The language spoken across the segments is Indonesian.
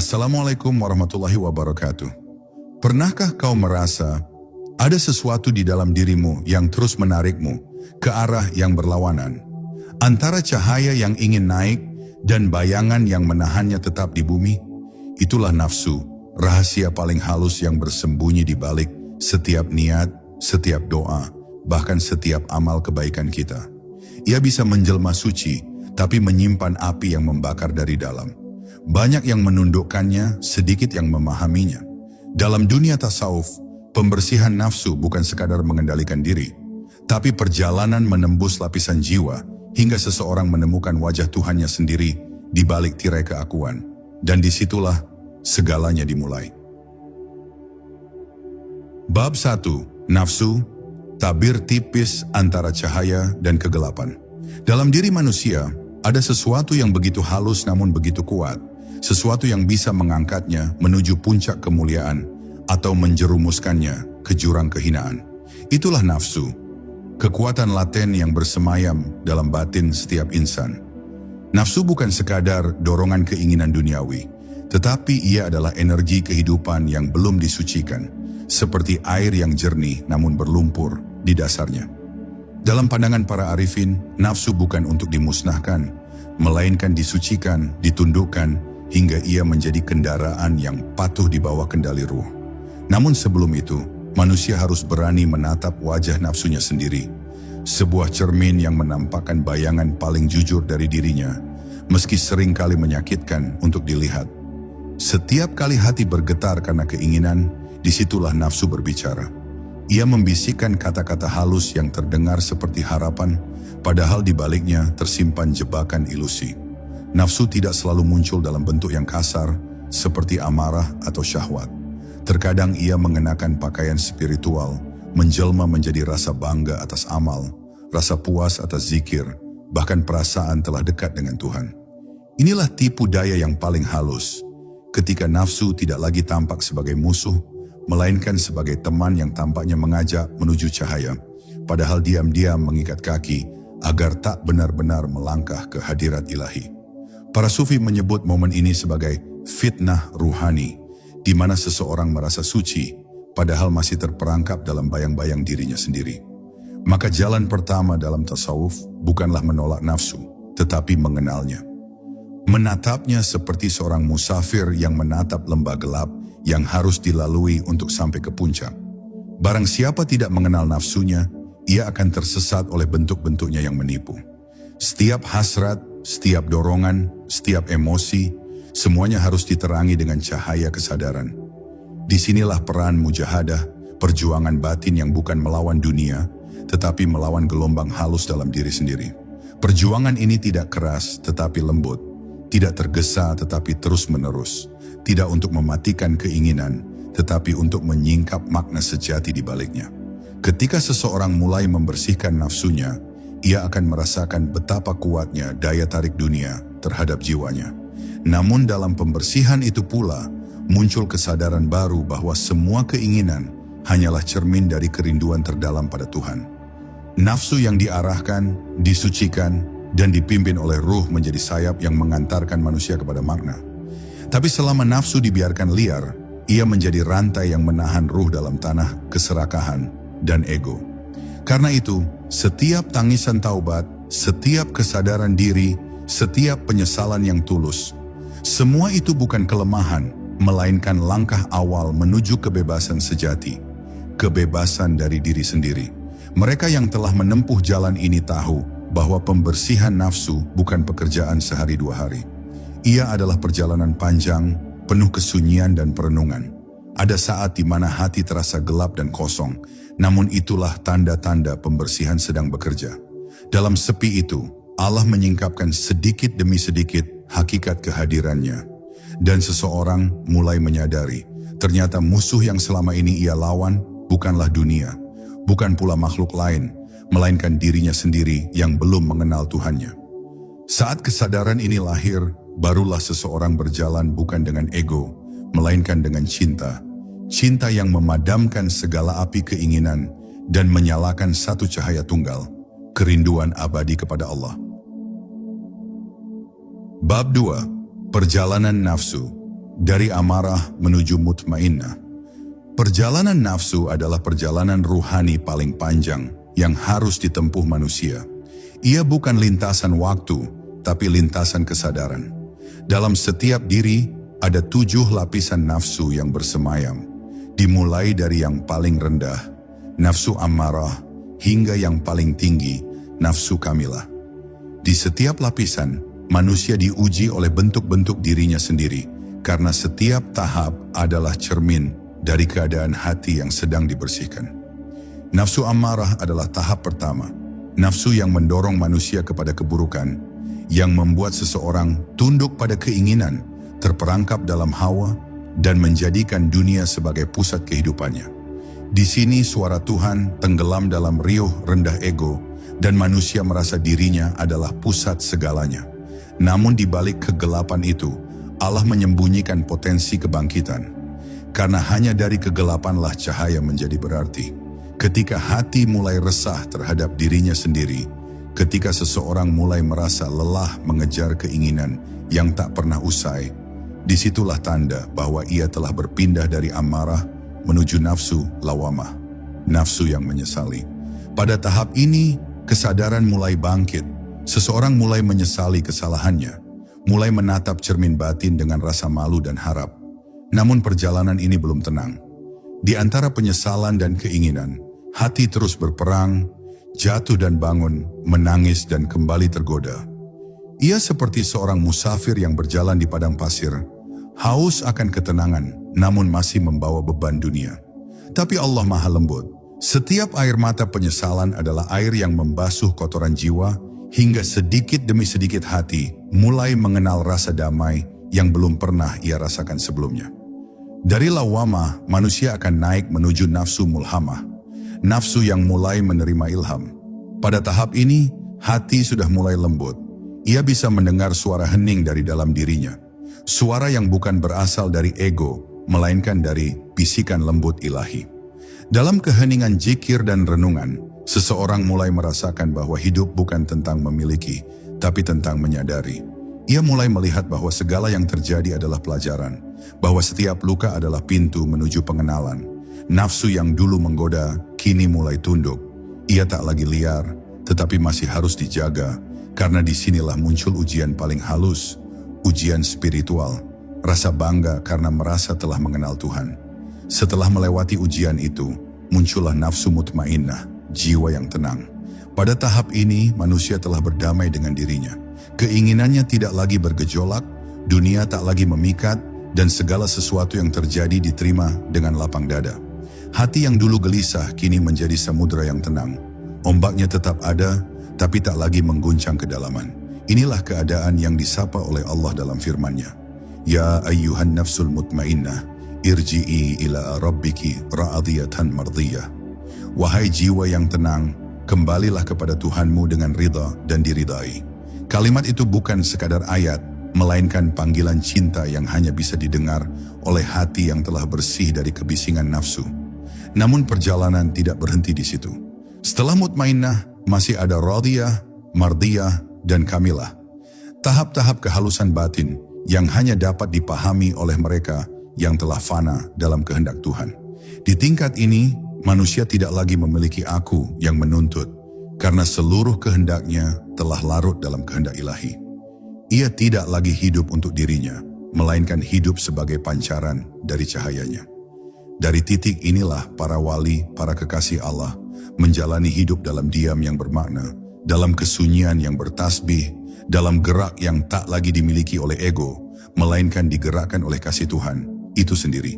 Assalamualaikum warahmatullahi wabarakatuh. Pernahkah kau merasa ada sesuatu di dalam dirimu yang terus menarikmu ke arah yang berlawanan? Antara cahaya yang ingin naik dan bayangan yang menahannya tetap di bumi? Itulah nafsu, rahasia paling halus yang bersembunyi di balik setiap niat, setiap doa, bahkan setiap amal kebaikan kita. Ia bisa menjelma suci, tapi menyimpan api yang membakar dari dalam. Banyak yang menundukkannya, sedikit yang memahaminya. Dalam dunia tasawuf, pembersihan nafsu bukan sekadar mengendalikan diri, tapi perjalanan menembus lapisan jiwa hingga seseorang menemukan wajah Tuhannya sendiri di balik tirai keakuan. Dan disitulah segalanya dimulai. Bab 1. Nafsu, tabir tipis antara cahaya dan kegelapan. Dalam diri manusia, ada sesuatu yang begitu halus namun begitu kuat. Sesuatu yang bisa mengangkatnya menuju puncak kemuliaan atau menjerumuskannya ke jurang kehinaan. Itulah nafsu, kekuatan laten yang bersemayam dalam batin setiap insan. Nafsu bukan sekadar dorongan keinginan duniawi, tetapi ia adalah energi kehidupan yang belum disucikan, seperti air yang jernih namun berlumpur di dasarnya. Dalam pandangan para arifin, nafsu bukan untuk dimusnahkan, melainkan disucikan, ditundukkan, hingga ia menjadi kendaraan yang patuh di bawah kendali ruh. Namun sebelum itu, manusia harus berani menatap wajah nafsunya sendiri. Sebuah cermin yang menampakkan bayangan paling jujur dari dirinya, meski sering kali menyakitkan untuk dilihat. Setiap kali hati bergetar karena keinginan, disitulah nafsu berbicara. Ia membisikkan kata-kata halus yang terdengar seperti harapan, padahal di baliknya tersimpan jebakan ilusi. Nafsu tidak selalu muncul dalam bentuk yang kasar, seperti amarah atau syahwat. Terkadang ia mengenakan pakaian spiritual, menjelma menjadi rasa bangga atas amal, rasa puas atas zikir, bahkan perasaan telah dekat dengan Tuhan. Inilah tipu daya yang paling halus, ketika nafsu tidak lagi tampak sebagai musuh, melainkan sebagai teman yang tampaknya mengajak menuju cahaya, padahal diam-diam mengikat kaki agar tak benar-benar melangkah ke hadirat ilahi. Para sufi menyebut momen ini sebagai fitnah ruhani, di mana seseorang merasa suci, padahal masih terperangkap dalam bayang-bayang dirinya sendiri. Maka jalan pertama dalam tasawuf bukanlah menolak nafsu, tetapi mengenalnya. Menatapnya seperti seorang musafir yang menatap lembah gelap yang harus dilalui untuk sampai ke puncak. Barang siapa tidak mengenal nafsunya, ia akan tersesat oleh bentuk-bentuknya yang menipu. Setiap hasrat, setiap dorongan, setiap emosi, semuanya harus diterangi dengan cahaya kesadaran. Disinilah peran mujahadah, perjuangan batin yang bukan melawan dunia, tetapi melawan gelombang halus dalam diri sendiri. Perjuangan ini tidak keras, tetapi lembut. Tidak tergesa, tetapi terus-menerus. Tidak untuk mematikan keinginan, tetapi untuk menyingkap makna sejati di baliknya. Ketika seseorang mulai membersihkan nafsunya, ia akan merasakan betapa kuatnya daya tarik dunia terhadap jiwanya. Namun dalam pembersihan itu pula, muncul kesadaran baru bahwa semua keinginan hanyalah cermin dari kerinduan terdalam pada Tuhan. Nafsu yang diarahkan, disucikan, dan dipimpin oleh ruh menjadi sayap yang mengantarkan manusia kepada makna. Tapi selama nafsu dibiarkan liar, ia menjadi rantai yang menahan ruh dalam tanah keserakahan dan ego. Karena itu, setiap tangisan taubat, setiap kesadaran diri, setiap penyesalan yang tulus, semua itu bukan kelemahan, melainkan langkah awal menuju kebebasan sejati, kebebasan dari diri sendiri. Mereka yang telah menempuh jalan ini tahu bahwa pembersihan nafsu bukan pekerjaan sehari dua hari. Ia adalah perjalanan panjang, penuh kesunyian dan perenungan. Ada saat di mana hati terasa gelap dan kosong, namun itulah tanda-tanda pembersihan sedang bekerja. Dalam sepi itu, Allah menyingkapkan sedikit demi sedikit hakikat kehadirannya. Dan seseorang mulai menyadari, ternyata musuh yang selama ini ia lawan bukanlah dunia, bukan pula makhluk lain, melainkan dirinya sendiri yang belum mengenal Tuhannya. Saat kesadaran ini lahir, barulah seseorang berjalan bukan dengan ego, melainkan dengan cinta. Cinta yang memadamkan segala api keinginan dan menyalakan satu cahaya tunggal, kerinduan abadi kepada Allah. Bab 2. Perjalanan nafsu. dari amarah menuju mutmainnah. Perjalanan nafsu adalah perjalanan ruhani paling panjang yang harus ditempuh manusia. Ia bukan lintasan waktu, tapi lintasan kesadaran. Dalam setiap diri ada 7 lapisan nafsu yang bersemayam, dimulai dari yang paling rendah, nafsu amarah, hingga yang paling tinggi, nafsu kamilah. Di setiap lapisan, manusia diuji oleh bentuk-bentuk dirinya sendiri, karena setiap tahap adalah cermin dari keadaan hati yang sedang dibersihkan. Nafsu amarah adalah tahap pertama, nafsu yang mendorong manusia kepada keburukan, yang membuat seseorang tunduk pada keinginan, terperangkap dalam hawa, dan menjadikan dunia sebagai pusat kehidupannya. Di sini suara Tuhan tenggelam dalam riuh rendah ego, dan manusia merasa dirinya adalah pusat segalanya. Namun di balik kegelapan itu, Allah menyembunyikan potensi kebangkitan. Karena hanya dari kegelapanlah cahaya menjadi berarti. Ketika hati mulai resah terhadap dirinya sendiri, ketika seseorang mulai merasa lelah mengejar keinginan yang tak pernah usai, disitulah tanda bahwa ia telah berpindah dari amarah menuju nafsu lawamah, nafsu yang menyesali. Pada tahap ini, kesadaran mulai bangkit. Seseorang mulai menyesali kesalahannya, mulai menatap cermin batin dengan rasa malu dan harap. Namun perjalanan ini belum tenang. Di antara penyesalan dan keinginan, hati terus berperang, jatuh dan bangun, menangis dan kembali tergoda. Ia seperti seorang musafir yang berjalan di padang pasir, haus akan ketenangan, namun masih membawa beban dunia. Tapi Allah Maha Lembut. Setiap air mata penyesalan adalah air yang membasuh kotoran jiwa, hingga sedikit demi sedikit hati mulai mengenal rasa damai yang belum pernah ia rasakan sebelumnya. Dari lawamah, manusia akan naik menuju nafsu mulhamah, nafsu yang mulai menerima ilham. Pada tahap ini, hati sudah mulai lembut. Ia bisa mendengar suara hening dari dalam dirinya. Suara yang bukan berasal dari ego, melainkan dari bisikan lembut ilahi. Dalam keheningan zikir dan renungan, seseorang mulai merasakan bahwa hidup bukan tentang memiliki, tapi tentang menyadari. Ia mulai melihat bahwa segala yang terjadi adalah pelajaran, bahwa setiap luka adalah pintu menuju pengenalan. Nafsu yang dulu menggoda, kini mulai tunduk. Ia tak lagi liar, tetapi masih harus dijaga, karena disinilah muncul ujian paling halus, ujian spiritual, rasa bangga karena merasa telah mengenal Tuhan. Setelah melewati ujian itu, muncullah nafsu mutmainnah, jiwa yang tenang. Pada tahap ini, manusia telah berdamai dengan dirinya. Keinginannya tidak lagi bergejolak, dunia tak lagi memikat, dan segala sesuatu yang terjadi diterima dengan lapang dada. Hati yang dulu gelisah kini menjadi samudera yang tenang. Ombaknya tetap ada, tapi tak lagi mengguncang kedalaman. Inilah keadaan yang disapa oleh Allah dalam firman-Nya. Ya ayyuhan nafsul mutmainnah, irji'i ila rabbiki ra'adiyatan mardiyah. Wahai jiwa yang tenang, kembalilah kepada Tuhanmu dengan ridha dan diridai. Kalimat itu bukan sekadar ayat, melainkan panggilan cinta yang hanya bisa didengar oleh hati yang telah bersih dari kebisingan nafsu. Namun perjalanan tidak berhenti di situ. Setelah mutmainnah, masih ada radiyah, mardiyah, dan kamilah. Tahap-tahap kehalusan batin yang hanya dapat dipahami oleh mereka yang telah fana dalam kehendak Tuhan. Di tingkat ini, manusia tidak lagi memiliki aku yang menuntut, karena seluruh kehendaknya telah larut dalam kehendak ilahi. Ia tidak lagi hidup untuk dirinya, melainkan hidup sebagai pancaran dari cahayanya. Dari titik inilah para wali, para kekasih Allah, menjalani hidup dalam diam yang bermakna, dalam kesunyian yang bertasbih, dalam gerak yang tak lagi dimiliki oleh ego, melainkan digerakkan oleh kasih Tuhan itu sendiri.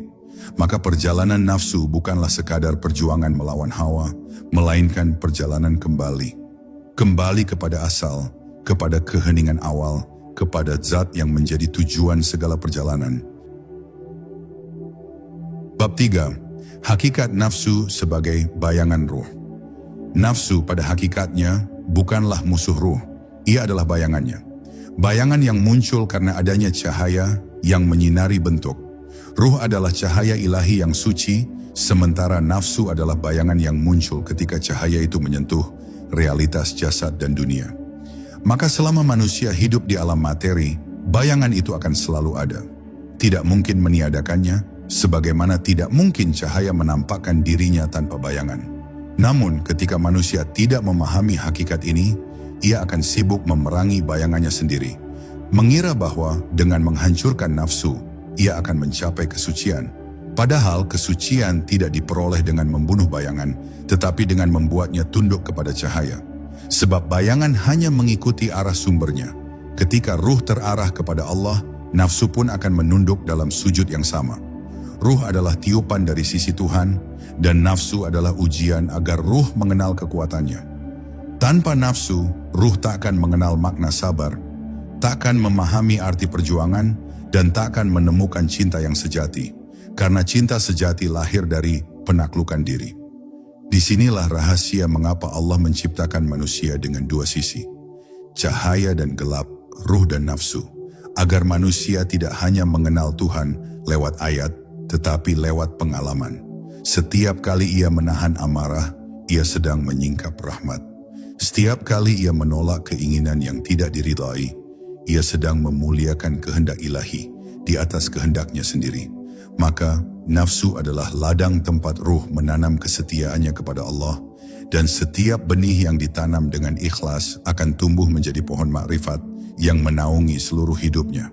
Maka perjalanan nafsu bukanlah sekadar perjuangan melawan hawa, melainkan perjalanan kembali. Kembali kepada asal, kepada keheningan awal, kepada zat yang menjadi tujuan segala perjalanan. Bab 3. Hakikat nafsu sebagai bayangan ruh. Nafsu pada hakikatnya bukanlah musuh ruh, ia adalah bayangannya. Bayangan yang muncul karena adanya cahaya yang menyinari bentuk. Ruh adalah cahaya ilahi yang suci, sementara nafsu adalah bayangan yang muncul ketika cahaya itu menyentuh realitas jasad dan dunia. Maka selama manusia hidup di alam materi, bayangan itu akan selalu ada. tidak mungkin meniadakannya, sebagaimana tidak mungkin cahaya menampakkan dirinya tanpa bayangan. Namun, ketika manusia tidak memahami hakikat ini, ia akan sibuk memerangi bayangannya sendiri, mengira bahwa dengan menghancurkan nafsu, ia akan mencapai kesucian. Padahal kesucian tidak diperoleh dengan membunuh bayangan, tetapi dengan membuatnya tunduk kepada cahaya. Sebab bayangan hanya mengikuti arah sumbernya. Ketika ruh terarah kepada Allah, nafsu pun akan menunduk dalam sujud yang sama. Ruh adalah tiupan dari sisi Tuhan, dan nafsu adalah ujian agar ruh mengenal kekuatannya. Tanpa nafsu, ruh tak akan mengenal makna sabar, tak akan memahami arti perjuangan, dan tak akan menemukan cinta yang sejati. Karena cinta sejati lahir dari penaklukan diri. Disinilah rahasia mengapa Allah menciptakan manusia dengan dua sisi, cahaya dan gelap, ruh dan nafsu, agar manusia tidak hanya mengenal Tuhan lewat ayat, tetapi lewat pengalaman. Setiap kali ia menahan amarah, ia sedang menyingkap rahmat. Setiap kali ia menolak keinginan yang tidak diridhai, ia sedang memuliakan kehendak ilahi di atas kehendaknya sendiri. Maka, nafsu adalah ladang tempat ruh menanam kesetiaannya kepada Allah, dan setiap benih yang ditanam dengan ikhlas akan tumbuh menjadi pohon makrifat yang menaungi seluruh hidupnya.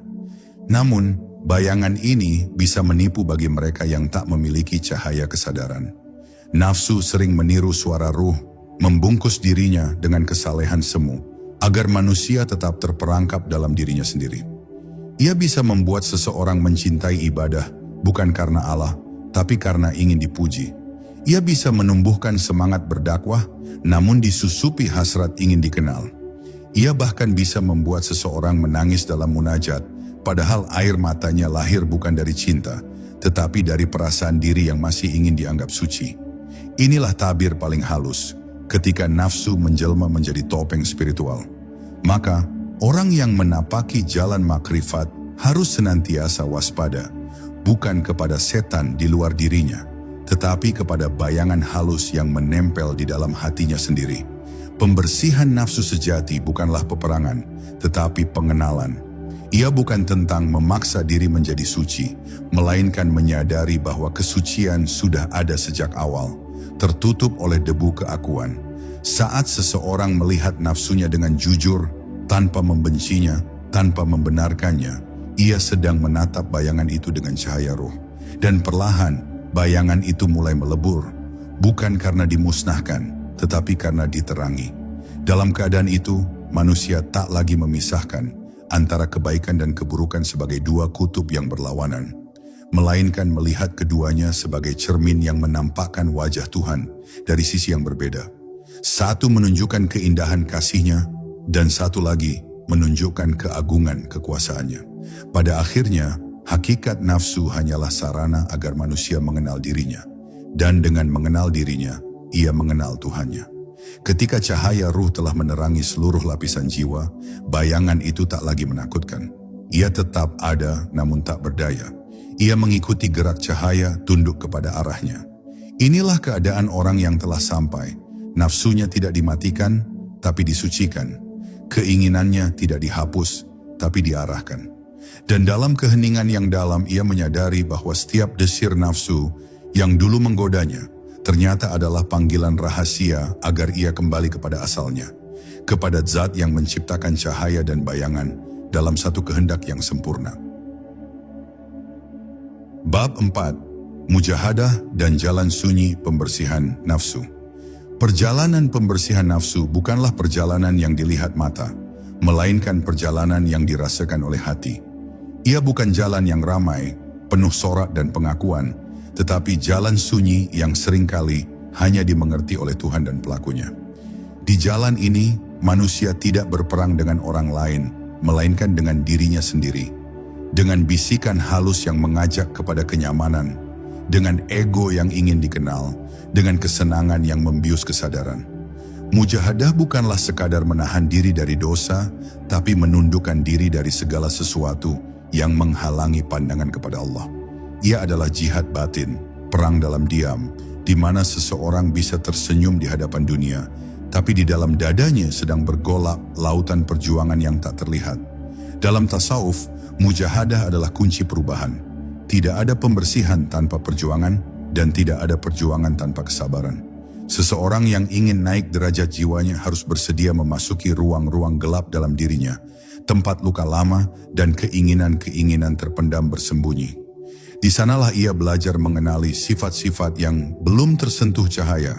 Namun, bayangan ini bisa menipu bagi mereka yang tak memiliki cahaya kesadaran. Nafsu sering meniru suara ruh, membungkus dirinya dengan kesalehan semu, agar manusia tetap terperangkap dalam dirinya sendiri. Ia bisa membuat seseorang mencintai ibadah, bukan karena Allah, tapi karena ingin dipuji. Ia bisa menumbuhkan semangat berdakwah, namun disusupi hasrat ingin dikenal. Ia bahkan bisa membuat seseorang menangis dalam munajat, padahal air matanya lahir bukan dari cinta, tetapi dari perasaan diri yang masih ingin dianggap suci. Inilah tabir paling halus, ketika nafsu menjelma menjadi topeng spiritual. Maka, orang yang menapaki jalan makrifat harus senantiasa waspada, bukan kepada setan di luar dirinya, tetapi kepada bayangan halus yang menempel di dalam hatinya sendiri. Pembersihan nafsu sejati bukanlah peperangan, tetapi pengenalan. Ia bukan tentang memaksa diri menjadi suci, melainkan menyadari bahwa kesucian sudah ada sejak awal, tertutup oleh debu keakuan. Saat seseorang melihat nafsunya dengan jujur, tanpa membencinya, tanpa membenarkannya, ia sedang menatap bayangan itu dengan cahaya ruh. Dan perlahan, bayangan itu mulai melebur, bukan karena dimusnahkan, tetapi karena diterangi. Dalam keadaan itu, manusia tak lagi memisahkan antara kebaikan dan keburukan sebagai dua kutub yang berlawanan, melainkan melihat keduanya sebagai cermin yang menampakkan wajah Tuhan dari sisi yang berbeda. Satu menunjukkan keindahan kasih-Nya, dan satu lagi menunjukkan keagungan kekuasaannya. Pada akhirnya, hakikat nafsu hanyalah sarana agar manusia mengenal dirinya, dan dengan mengenal dirinya, ia mengenal Tuhannya. Ketika cahaya ruh telah menerangi seluruh lapisan jiwa, bayangan itu tak lagi menakutkan. Ia tetap ada namun tak berdaya. Ia mengikuti gerak cahaya, tunduk kepada arahnya. Inilah keadaan orang yang telah sampai. Nafsunya tidak dimatikan, tapi disucikan. Keinginannya tidak dihapus, tapi diarahkan. Dan dalam keheningan yang dalam ia menyadari bahwa setiap desir nafsu yang dulu menggodanya ternyata adalah panggilan rahasia agar ia kembali kepada asalnya, kepada zat yang menciptakan cahaya dan bayangan dalam satu kehendak yang sempurna. Bab 4. Mujahadah dan jalan sunyi pembersihan nafsu. Perjalanan pembersihan nafsu bukanlah perjalanan yang dilihat mata, melainkan perjalanan yang dirasakan oleh hati. Ia bukan jalan yang ramai, penuh sorak dan pengakuan, tetapi jalan sunyi yang seringkali hanya dimengerti oleh Tuhan dan pelakunya. Di jalan ini, manusia tidak berperang dengan orang lain, melainkan dengan dirinya sendiri. Dengan bisikan halus yang mengajak kepada kenyamanan, dengan ego yang ingin dikenal, dengan kesenangan yang membius kesadaran. Mujahadah bukanlah sekadar menahan diri dari dosa, tapi menundukkan diri dari segala sesuatu yang menghalangi pandangan kepada Allah. Ia adalah jihad batin, perang dalam diam, di mana seseorang bisa tersenyum di hadapan dunia, tapi di dalam dadanya sedang bergolak lautan perjuangan yang tak terlihat. Dalam tasawuf, Mujahadah adalah kunci perubahan. Tidak ada pembersihan tanpa perjuangan, dan tidak ada perjuangan tanpa kesabaran. Seseorang yang ingin naik derajat jiwanya harus bersedia memasuki ruang-ruang gelap dalam dirinya, tempat luka lama dan keinginan-keinginan terpendam bersembunyi. Di sanalah ia belajar mengenali sifat-sifat yang belum tersentuh cahaya,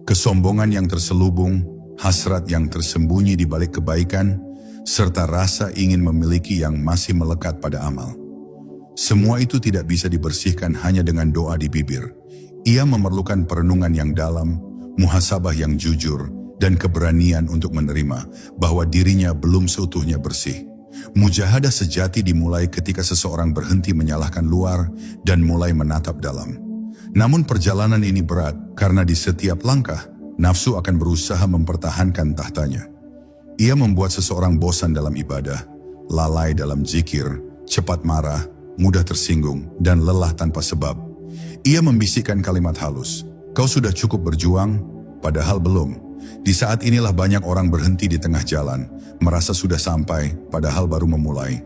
kesombongan yang terselubung, hasrat yang tersembunyi di balik kebaikan, serta rasa ingin memiliki yang masih melekat pada amal. Semua itu tidak bisa dibersihkan hanya dengan doa di bibir. Ia memerlukan perenungan yang dalam, muhasabah yang jujur, dan keberanian untuk menerima bahwa dirinya belum seutuhnya bersih. Mujahadah sejati dimulai ketika seseorang berhenti menyalahkan luar dan mulai menatap dalam. Namun perjalanan ini berat karena di setiap langkah, nafsu akan berusaha mempertahankan tahtanya. Ia membuat seseorang bosan dalam ibadah, lalai dalam zikir, cepat marah, mudah tersinggung, dan lelah tanpa sebab. Ia membisikkan kalimat halus, "Kau sudah cukup berjuang," padahal belum. Di saat inilah banyak orang berhenti di tengah jalan, merasa sudah sampai, padahal baru memulai.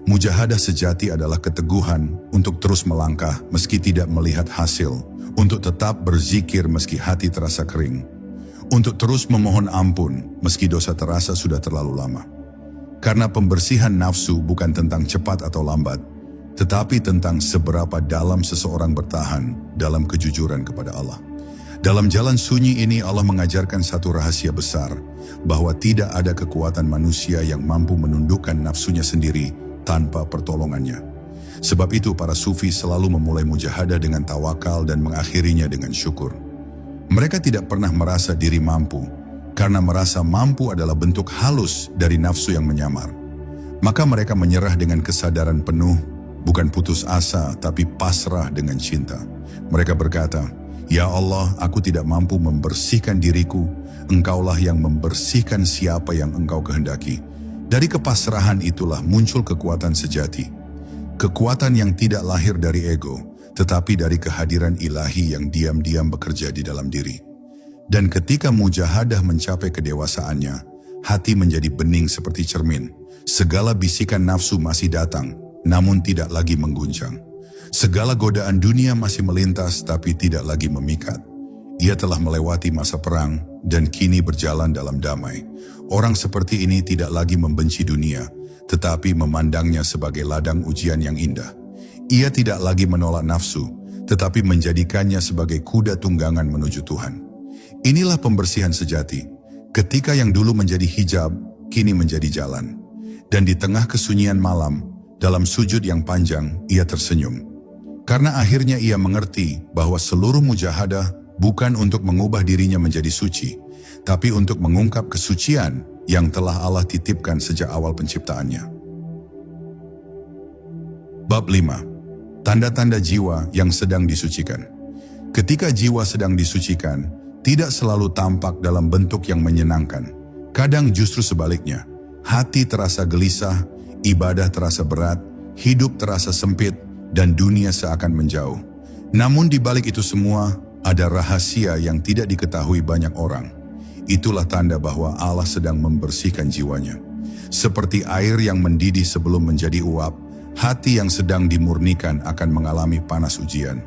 Mujahadah sejati adalah keteguhan untuk terus melangkah meski tidak melihat hasil, untuk tetap berzikir meski hati terasa kering, untuk terus memohon ampun meski dosa terasa sudah terlalu lama. Karena pembersihan nafsu bukan tentang cepat atau lambat, tetapi tentang seberapa dalam seseorang bertahan dalam kejujuran kepada Allah. Dalam jalan sunyi ini Allah mengajarkan satu rahasia besar, bahwa tidak ada kekuatan manusia yang mampu menundukkan nafsunya sendiri tanpa pertolongannya. Sebab itu para sufi selalu memulai mujahadah dengan tawakal dan mengakhirinya dengan syukur. Mereka tidak pernah merasa diri mampu, karena merasa mampu adalah bentuk halus dari nafsu yang menyamar. Maka mereka menyerah dengan kesadaran penuh, bukan putus asa tapi pasrah dengan cinta. Mereka berkata, "Ya Allah, aku tidak mampu membersihkan diriku, Engkaulah yang membersihkan siapa yang Engkau kehendaki." Dari kepasrahan itulah muncul kekuatan sejati. Kekuatan yang tidak lahir dari ego, tetapi dari kehadiran ilahi yang diam-diam bekerja di dalam diri. Dan ketika mujahadah mencapai kedewasaannya, hati menjadi bening seperti cermin. Segala bisikan nafsu masih datang, namun tidak lagi mengguncang. Segala godaan dunia masih melintas tapi tidak lagi memikat. Ia telah melewati masa perang dan kini berjalan dalam damai. Orang seperti ini tidak lagi membenci dunia, tetapi memandangnya sebagai ladang ujian yang indah. Ia tidak lagi menolak nafsu, tetapi menjadikannya sebagai kuda tunggangan menuju Tuhan. Inilah pembersihan sejati. Ketika yang dulu menjadi hijab, kini menjadi jalan. Dan di tengah kesunyian malam, dalam sujud yang panjang, ia tersenyum. Karena akhirnya ia mengerti bahwa seluruh mujahadah bukan untuk mengubah dirinya menjadi suci, tapi untuk mengungkap kesucian yang telah Allah titipkan sejak awal penciptaannya. Bab 5. Tanda-tanda jiwa yang sedang disucikan. Ketika jiwa sedang disucikan, tidak selalu tampak dalam bentuk yang menyenangkan. Kadang justru sebaliknya, hati terasa gelisah, ibadah terasa berat, hidup terasa sempit, dan dunia seakan menjauh. Namun di balik itu semua, ada rahasia yang tidak diketahui banyak orang. Itulah tanda bahwa Allah sedang membersihkan jiwanya. Seperti air yang mendidih sebelum menjadi uap, hati yang sedang dimurnikan akan mengalami panas ujian.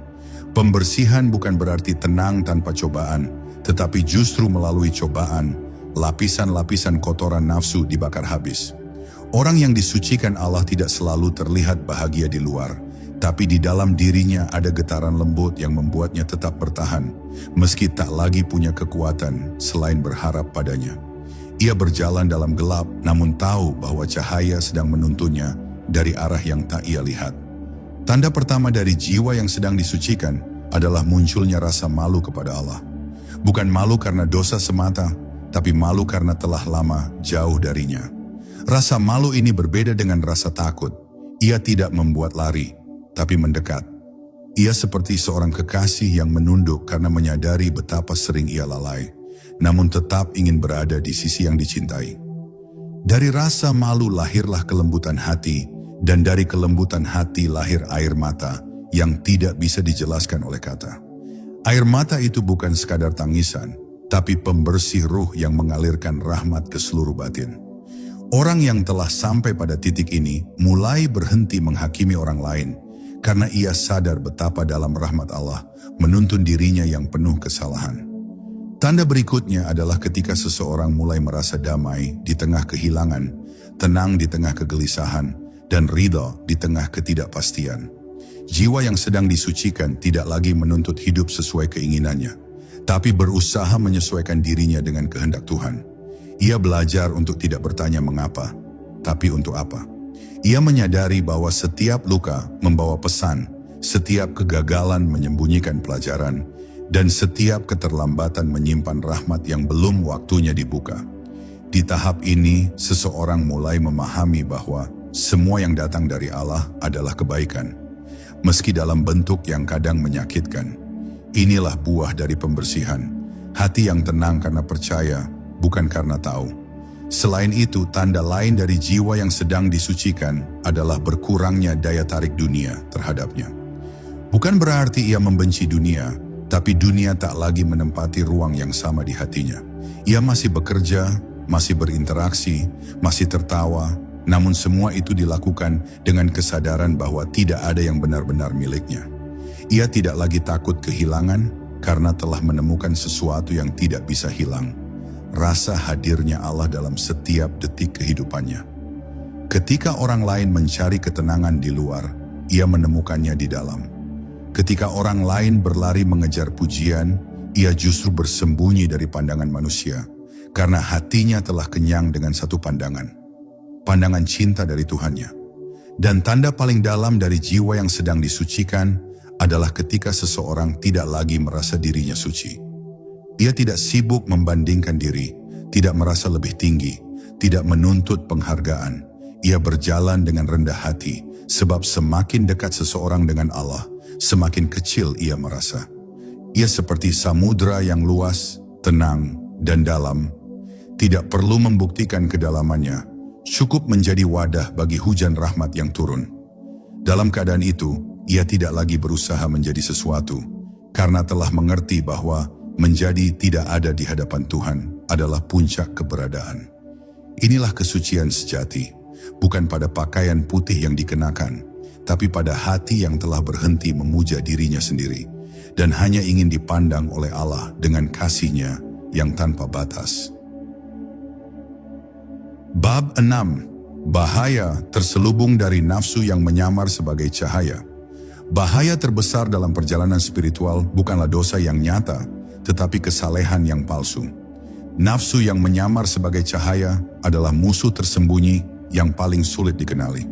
Pembersihan bukan berarti tenang tanpa cobaan, tetapi justru melalui cobaan, lapisan-lapisan kotoran nafsu dibakar habis. Orang yang disucikan Allah tidak selalu terlihat bahagia di luar, tapi di dalam dirinya ada getaran lembut yang membuatnya tetap bertahan, meski tak lagi punya kekuatan selain berharap padanya. Ia berjalan dalam gelap, namun tahu bahwa cahaya sedang menuntunnya dari arah yang tak ia lihat. Tanda pertama dari jiwa yang sedang disucikan adalah munculnya rasa malu kepada Allah. Bukan malu karena dosa semata, tapi malu karena telah lama jauh darinya. Rasa malu ini berbeda dengan rasa takut. Ia tidak membuat lari, tapi mendekat. Ia seperti seorang kekasih yang menunduk karena menyadari betapa sering ia lalai, namun tetap ingin berada di sisi yang dicintai. Dari rasa malu lahirlah kelembutan hati, dan dari kelembutan hati lahir air mata yang tidak bisa dijelaskan oleh kata. Air mata itu bukan sekadar tangisan, tapi pembersih ruh yang mengalirkan rahmat ke seluruh batin. Orang yang telah sampai pada titik ini mulai berhenti menghakimi orang lain karena ia sadar betapa dalam rahmat Allah menuntun dirinya yang penuh kesalahan. Tanda berikutnya adalah ketika seseorang mulai merasa damai di tengah kehilangan, tenang di tengah kegelisahan, dan ridha di tengah ketidakpastian. Jiwa yang sedang disucikan tidak lagi menuntut hidup sesuai keinginannya, tapi berusaha menyesuaikan dirinya dengan kehendak Tuhan. Ia belajar untuk tidak bertanya mengapa, tapi untuk apa. Ia menyadari bahwa setiap luka membawa pesan, setiap kegagalan menyembunyikan pelajaran, dan setiap keterlambatan menyimpan rahmat yang belum waktunya dibuka. Di tahap ini, seseorang mulai memahami bahwa semua yang datang dari Allah adalah kebaikan, meski dalam bentuk yang kadang menyakitkan. Inilah buah dari pembersihan, hati yang tenang karena percaya, bukan karena tahu. Selain itu, tanda lain dari jiwa yang sedang disucikan adalah berkurangnya daya tarik dunia terhadapnya. Bukan berarti ia membenci dunia, tapi dunia tak lagi menempati ruang yang sama di hatinya. Ia masih bekerja, masih berinteraksi, masih tertawa, namun semua itu dilakukan dengan kesadaran bahwa tidak ada yang benar-benar miliknya. Ia tidak lagi takut kehilangan karena telah menemukan sesuatu yang tidak bisa hilang. Rasa hadirnya Allah dalam setiap detik kehidupannya. Ketika orang lain mencari ketenangan di luar, ia menemukannya di dalam. Ketika orang lain berlari mengejar pujian, ia justru bersembunyi dari pandangan manusia, karena hatinya telah kenyang dengan satu pandangan cinta dari Tuhannya. Dan tanda paling dalam dari jiwa yang sedang disucikan adalah ketika seseorang tidak lagi merasa dirinya suci. Ia tidak sibuk membandingkan diri, tidak merasa lebih tinggi, tidak menuntut penghargaan. Ia berjalan dengan rendah hati, sebab semakin dekat seseorang dengan Allah, semakin kecil ia merasa. Ia seperti samudra yang luas, tenang, dan dalam. Tidak perlu membuktikan kedalamannya, cukup menjadi wadah bagi hujan rahmat yang turun. Dalam keadaan itu, ia tidak lagi berusaha menjadi sesuatu, karena telah mengerti bahwa menjadi tidak ada di hadapan Tuhan adalah puncak keberadaan. Inilah kesucian sejati, bukan pada pakaian putih yang dikenakan, tapi pada hati yang telah berhenti memuja dirinya sendiri, dan hanya ingin dipandang oleh Allah dengan kasih-Nya yang tanpa batas. Bab 6. Bahaya terselubung dari nafsu yang menyamar sebagai cahaya. Bahaya terbesar dalam perjalanan spiritual bukanlah dosa yang nyata, tetapi kesalehan yang palsu. Nafsu yang menyamar sebagai cahaya adalah musuh tersembunyi yang paling sulit dikenali.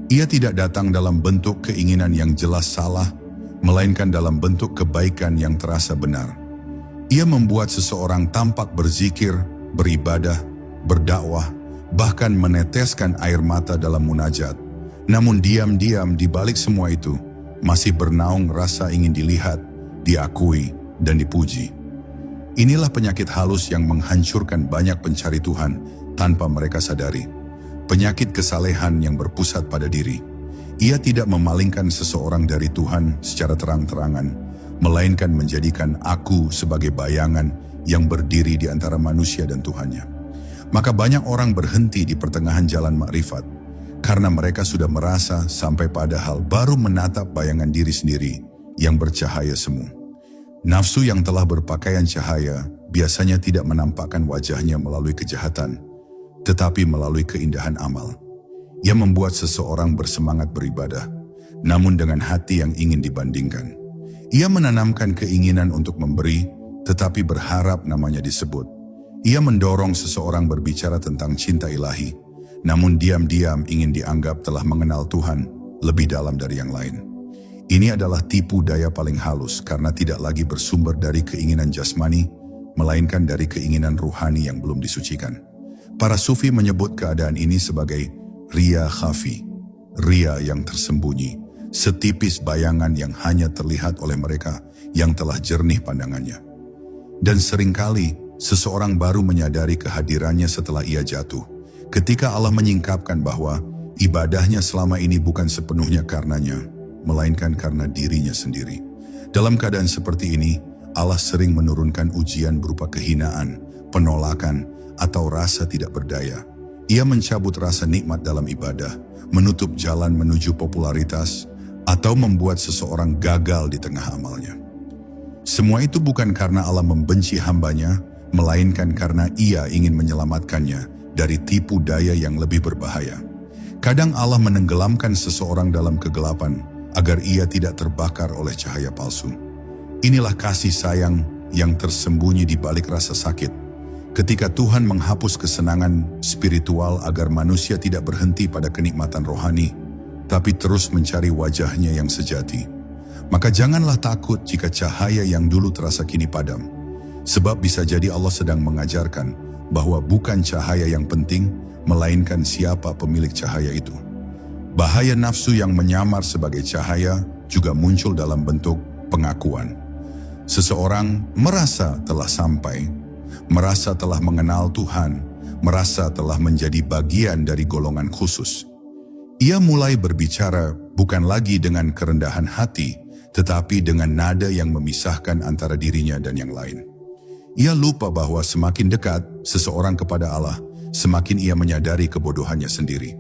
Ia tidak datang dalam bentuk keinginan yang jelas salah, melainkan dalam bentuk kebaikan yang terasa benar. Ia membuat seseorang tampak berzikir, beribadah, berdakwah, bahkan meneteskan air mata dalam munajat. Namun diam-diam di balik semua itu, masih bernaung rasa ingin dilihat, diakui, dan dipuji. Inilah penyakit halus yang menghancurkan banyak pencari Tuhan tanpa mereka sadari. Penyakit kesalehan yang berpusat pada diri. Ia tidak memalingkan seseorang dari Tuhan secara terang-terangan, melainkan menjadikan aku sebagai bayangan yang berdiri di antara manusia dan Tuhannya. Maka banyak orang berhenti di pertengahan jalan makrifat, karena mereka sudah merasa sampai pada hal baru menatap bayangan diri sendiri yang bercahaya semu. Nafsu yang telah berpakaian cahaya biasanya tidak menampakkan wajahnya melalui kejahatan, tetapi melalui keindahan amal. Ia membuat seseorang bersemangat beribadah, namun dengan hati yang ingin dibandingkan. Ia menanamkan keinginan untuk memberi, tetapi berharap namanya disebut. Ia mendorong seseorang berbicara tentang cinta ilahi, namun diam-diam ingin dianggap telah mengenal Tuhan lebih dalam dari yang lain. Ini adalah tipu daya paling halus karena tidak lagi bersumber dari keinginan jasmani, melainkan dari keinginan ruhani yang belum disucikan. Para sufi menyebut keadaan ini sebagai riya khafi, riya yang tersembunyi, setipis bayangan yang hanya terlihat oleh mereka yang telah jernih pandangannya. Dan seringkali seseorang baru menyadari kehadirannya setelah ia jatuh, ketika Allah menyingkapkan bahwa ibadahnya selama ini bukan sepenuhnya karenanya, melainkan karena dirinya sendiri. Dalam keadaan seperti ini, Allah sering menurunkan ujian berupa kehinaan, penolakan, atau rasa tidak berdaya. Ia mencabut rasa nikmat dalam ibadah, menutup jalan menuju popularitas, atau membuat seseorang gagal di tengah amalnya. Semua itu bukan karena Allah membenci hambanya, melainkan karena Ia ingin menyelamatkannya dari tipu daya yang lebih berbahaya. Kadang Allah menenggelamkan seseorang dalam kegelapan agar ia tidak terbakar oleh cahaya palsu. Inilah kasih sayang yang tersembunyi di balik rasa sakit. Ketika Tuhan menghapus kesenangan spiritual agar manusia tidak berhenti pada kenikmatan rohani, tapi terus mencari wajahnya yang sejati. Maka janganlah takut jika cahaya yang dulu terasa kini padam. Sebab bisa jadi Allah sedang mengajarkan bahwa bukan cahaya yang penting, melainkan siapa pemilik cahaya itu. Bahaya nafsu yang menyamar sebagai cahaya juga muncul dalam bentuk pengakuan. Seseorang merasa telah sampai, merasa telah mengenal Tuhan, merasa telah menjadi bagian dari golongan khusus. Ia mulai berbicara bukan lagi dengan kerendahan hati, tetapi dengan nada yang memisahkan antara dirinya dan yang lain. Ia lupa bahwa semakin dekat seseorang kepada Allah, semakin ia menyadari kebodohannya sendiri.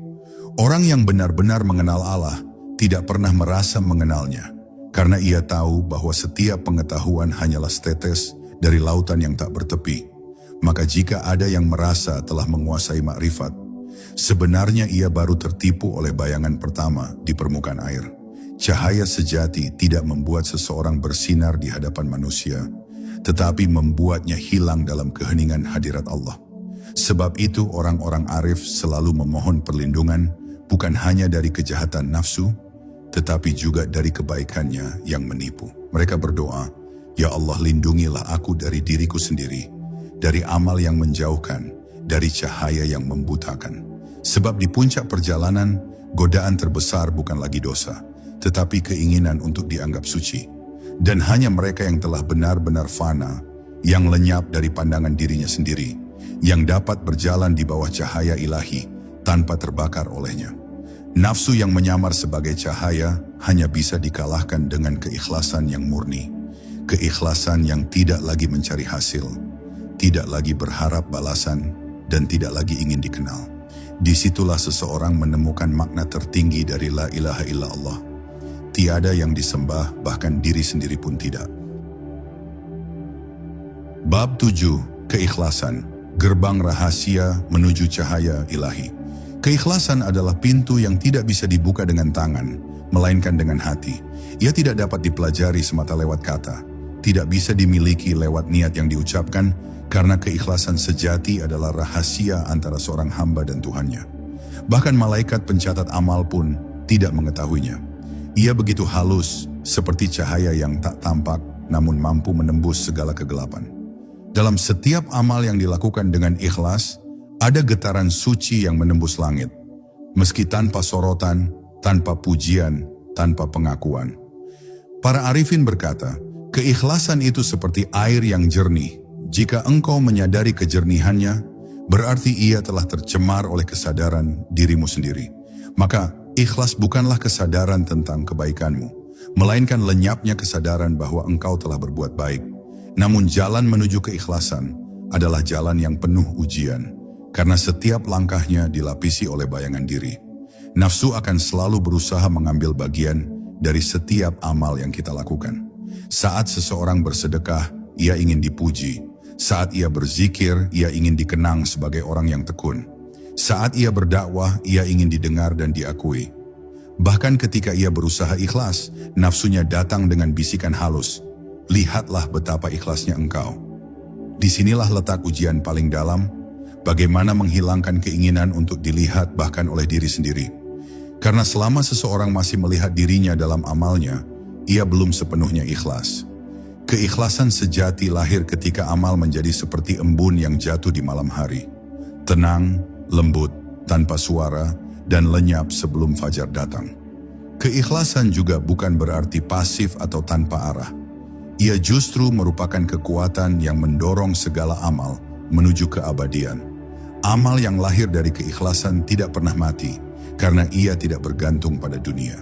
Orang yang benar-benar mengenal Allah tidak pernah merasa mengenalnya, karena ia tahu bahwa setiap pengetahuan hanyalah setetes dari lautan yang tak bertepi. Maka jika ada yang merasa telah menguasai makrifat, sebenarnya ia baru tertipu oleh bayangan pertama di permukaan air. Cahaya sejati tidak membuat seseorang bersinar di hadapan manusia, tetapi membuatnya hilang dalam keheningan hadirat Allah. Sebab itu orang-orang arif selalu memohon perlindungan bukan hanya dari kejahatan nafsu, tetapi juga dari kebaikannya yang menipu. Mereka berdoa, "Ya Allah, lindungilah aku dari diriku sendiri, dari amal yang menjauhkan, dari cahaya yang membutakan." Sebab di puncak perjalanan, godaan terbesar bukan lagi dosa, tetapi keinginan untuk dianggap suci. Dan hanya mereka yang telah benar-benar fana, yang lenyap dari pandangan dirinya sendiri, yang dapat berjalan di bawah cahaya ilahi tanpa terbakar olehnya. Nafsu yang menyamar sebagai cahaya hanya bisa dikalahkan dengan keikhlasan yang murni. Keikhlasan yang tidak lagi mencari hasil, tidak lagi berharap balasan, dan tidak lagi ingin dikenal. Disitulah seseorang menemukan makna tertinggi dari la ilaha illallah. Tiada yang disembah, bahkan diri sendiri pun tidak. Bab 7. Keikhlasan, gerbang rahasia menuju cahaya ilahi. Keikhlasan adalah pintu yang tidak bisa dibuka dengan tangan, melainkan dengan hati. Ia tidak dapat dipelajari semata lewat kata, tidak bisa dimiliki lewat niat yang diucapkan, karena keikhlasan sejati adalah rahasia antara seorang hamba dan Tuhannya. Bahkan malaikat pencatat amal pun tidak mengetahuinya. Ia begitu halus, seperti cahaya yang tak tampak, namun mampu menembus segala kegelapan. Dalam setiap amal yang dilakukan dengan ikhlas, ada getaran suci yang menembus langit. Meski tanpa sorotan, tanpa pujian, tanpa pengakuan. Para arifin berkata, keikhlasan itu seperti air yang jernih. Jika engkau menyadari kejernihannya, berarti ia telah tercemar oleh kesadaran dirimu sendiri. Maka, ikhlas bukanlah kesadaran tentang kebaikanmu, melainkan lenyapnya kesadaran bahwa engkau telah berbuat baik. Namun jalan menuju keikhlasan adalah jalan yang penuh ujian, karena setiap langkahnya dilapisi oleh bayangan diri. Nafsu akan selalu berusaha mengambil bagian dari setiap amal yang kita lakukan. Saat seseorang bersedekah, ia ingin dipuji. Saat ia berzikir, ia ingin dikenang sebagai orang yang tekun. Saat ia berdakwah, ia ingin didengar dan diakui. Bahkan ketika ia berusaha ikhlas, nafsunya datang dengan bisikan halus. Lihatlah betapa ikhlasnya engkau. Disinilah letak ujian paling dalam, bagaimana menghilangkan keinginan untuk dilihat bahkan oleh diri sendiri. Karena selama seseorang masih melihat dirinya dalam amalnya, ia belum sepenuhnya ikhlas. Keikhlasan sejati lahir ketika amal menjadi seperti embun yang jatuh di malam hari. Tenang, lembut, tanpa suara, dan lenyap sebelum fajar datang. Keikhlasan juga bukan berarti pasif atau tanpa arah. Ia justru merupakan kekuatan yang mendorong segala amal menuju keabadian. Amal yang lahir dari keikhlasan tidak pernah mati, karena ia tidak bergantung pada dunia.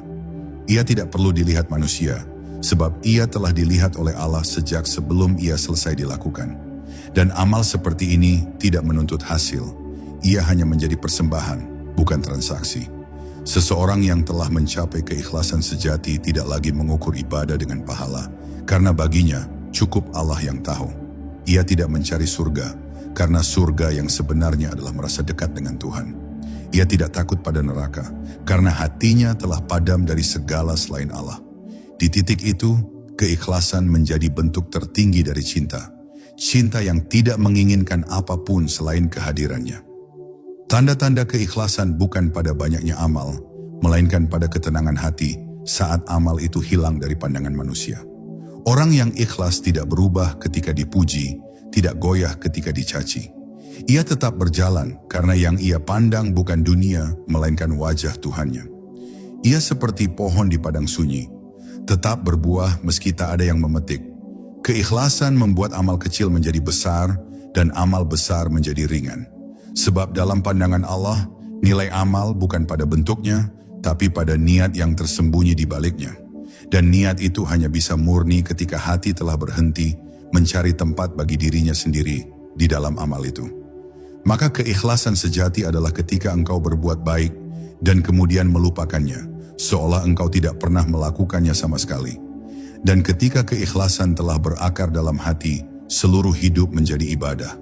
Ia tidak perlu dilihat manusia, sebab ia telah dilihat oleh Allah sejak sebelum ia selesai dilakukan. Dan amal seperti ini tidak menuntut hasil. ia hanya menjadi persembahan, bukan transaksi. Seseorang yang telah mencapai keikhlasan sejati tidak lagi mengukur ibadah dengan pahala, karena baginya cukup Allah yang tahu. Ia tidak mencari surga, karena surga yang sebenarnya adalah merasa dekat dengan Tuhan. Ia tidak takut pada neraka, karena hatinya telah padam dari segala selain Allah. Di titik itu, keikhlasan menjadi bentuk tertinggi dari cinta. Cinta yang tidak menginginkan apapun selain kehadirannya. Tanda-tanda keikhlasan bukan pada banyaknya amal, melainkan pada ketenangan hati saat amal itu hilang dari pandangan manusia. Orang yang ikhlas tidak berubah ketika dipuji, tidak goyah ketika dicaci. Ia tetap berjalan karena yang ia pandang bukan dunia, melainkan wajah Tuhannya. Ia seperti pohon di padang sunyi, tetap berbuah meski tak ada yang memetik. Keikhlasan membuat amal kecil menjadi besar dan amal besar menjadi ringan. Sebab dalam pandangan Allah, nilai amal bukan pada bentuknya, tapi pada niat yang tersembunyi di baliknya. Dan niat itu hanya bisa murni ketika hati telah berhenti mencari tempat bagi dirinya sendiri di dalam amal itu. Maka keikhlasan sejati adalah ketika engkau berbuat baik dan kemudian melupakannya, seolah engkau tidak pernah melakukannya sama sekali. Dan ketika keikhlasan telah berakar dalam hati, seluruh hidup menjadi ibadah.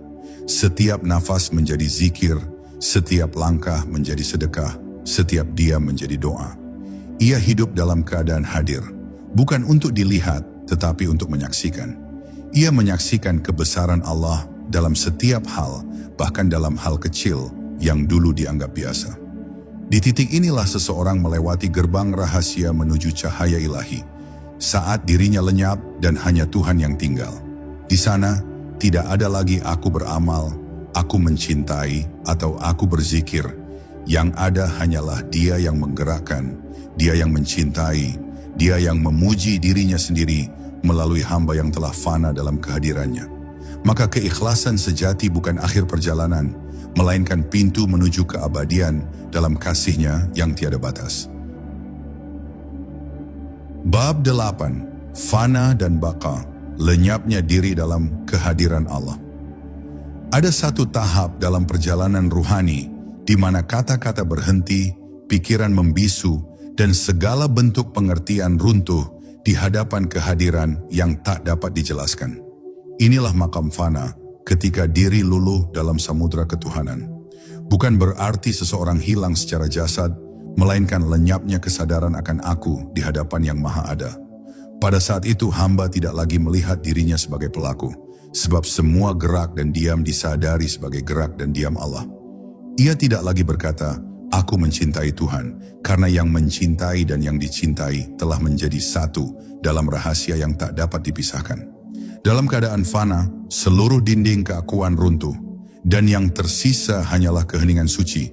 Setiap nafas menjadi zikir, setiap langkah menjadi sedekah, setiap diam menjadi doa. Ia hidup dalam keadaan hadir, bukan untuk dilihat, tetapi untuk menyaksikan. Ia menyaksikan kebesaran Allah dalam setiap hal, bahkan dalam hal kecil yang dulu dianggap biasa. Di titik inilah seseorang melewati gerbang rahasia menuju cahaya ilahi. Saat dirinya lenyap dan hanya Tuhan yang tinggal. Di sana, tidak ada lagi aku beramal, aku mencintai, atau aku berzikir. Yang ada hanyalah Dia yang menggerakkan, Dia yang mencintai, Dia yang memuji dirinya sendiri melalui hamba yang telah fana dalam kehadirannya. Maka keikhlasan sejati bukan akhir perjalanan, melainkan pintu menuju keabadian dalam kasih-Nya yang tiada batas. Bab 8. Fana dan Baqa, lenyapnya diri dalam kehadiran Allah. Ada satu tahap dalam perjalanan ruhani di mana kata-kata berhenti, pikiran membisu, dan segala bentuk pengertian runtuh di hadapan kehadiran yang tak dapat dijelaskan. Inilah makam fana, ketika diri luluh dalam samudra ketuhanan. Bukan berarti seseorang hilang secara jasad, melainkan lenyapnya kesadaran akan aku di hadapan yang maha ada. Pada saat itu hamba tidak lagi melihat dirinya sebagai pelaku, sebab semua gerak dan diam disadari sebagai gerak dan diam Allah. Ia tidak lagi berkata, aku mencintai Tuhan, karena yang mencintai dan yang dicintai telah menjadi satu dalam rahasia yang tak dapat dipisahkan. Dalam keadaan fana, seluruh dinding keakuan runtuh, dan yang tersisa hanyalah keheningan suci.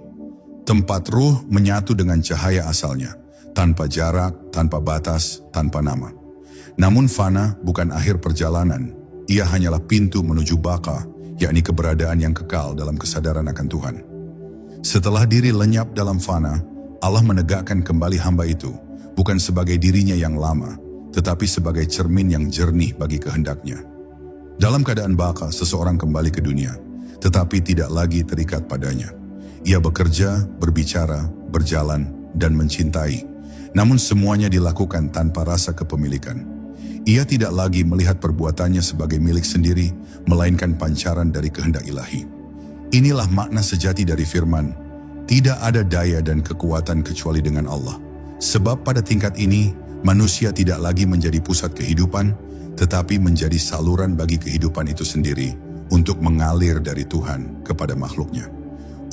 Tempat ruh menyatu dengan cahaya asalnya, tanpa jarak, tanpa batas, tanpa nama. Namun fana bukan akhir perjalanan, ia hanyalah pintu menuju Baqa, yakni keberadaan yang kekal dalam kesadaran akan Tuhan. Setelah diri lenyap dalam fana, Allah menegakkan kembali hamba itu, bukan sebagai dirinya yang lama, tetapi sebagai cermin yang jernih bagi kehendaknya. Dalam keadaan Baqa, seseorang kembali ke dunia, tetapi tidak lagi terikat padanya. Ia bekerja, berbicara, berjalan, dan mencintai. Namun semuanya dilakukan tanpa rasa kepemilikan. Ia tidak lagi melihat perbuatannya sebagai milik sendiri, melainkan pancaran dari kehendak ilahi. Inilah makna sejati dari firman, tidak ada daya dan kekuatan kecuali dengan Allah. Sebab pada tingkat ini, manusia tidak lagi menjadi pusat kehidupan, tetapi menjadi saluran bagi kehidupan itu sendiri, untuk mengalir dari Tuhan kepada makhluknya.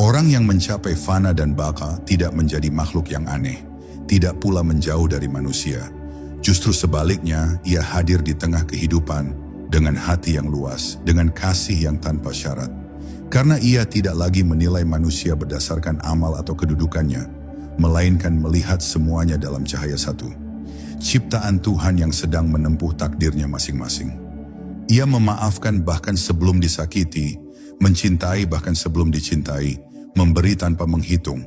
Orang yang mencapai fana dan Baqa tidak menjadi makhluk yang aneh, tidak pula menjauh dari manusia. Justru sebaliknya, ia hadir di tengah kehidupan dengan hati yang luas, dengan kasih yang tanpa syarat. Karena ia tidak lagi menilai manusia berdasarkan amal atau kedudukannya, melainkan melihat semuanya dalam cahaya satu. Ciptaan Tuhan yang sedang menempuh takdirnya masing-masing. Ia memaafkan bahkan sebelum disakiti, mencintai bahkan sebelum dicintai, memberi tanpa menghitung,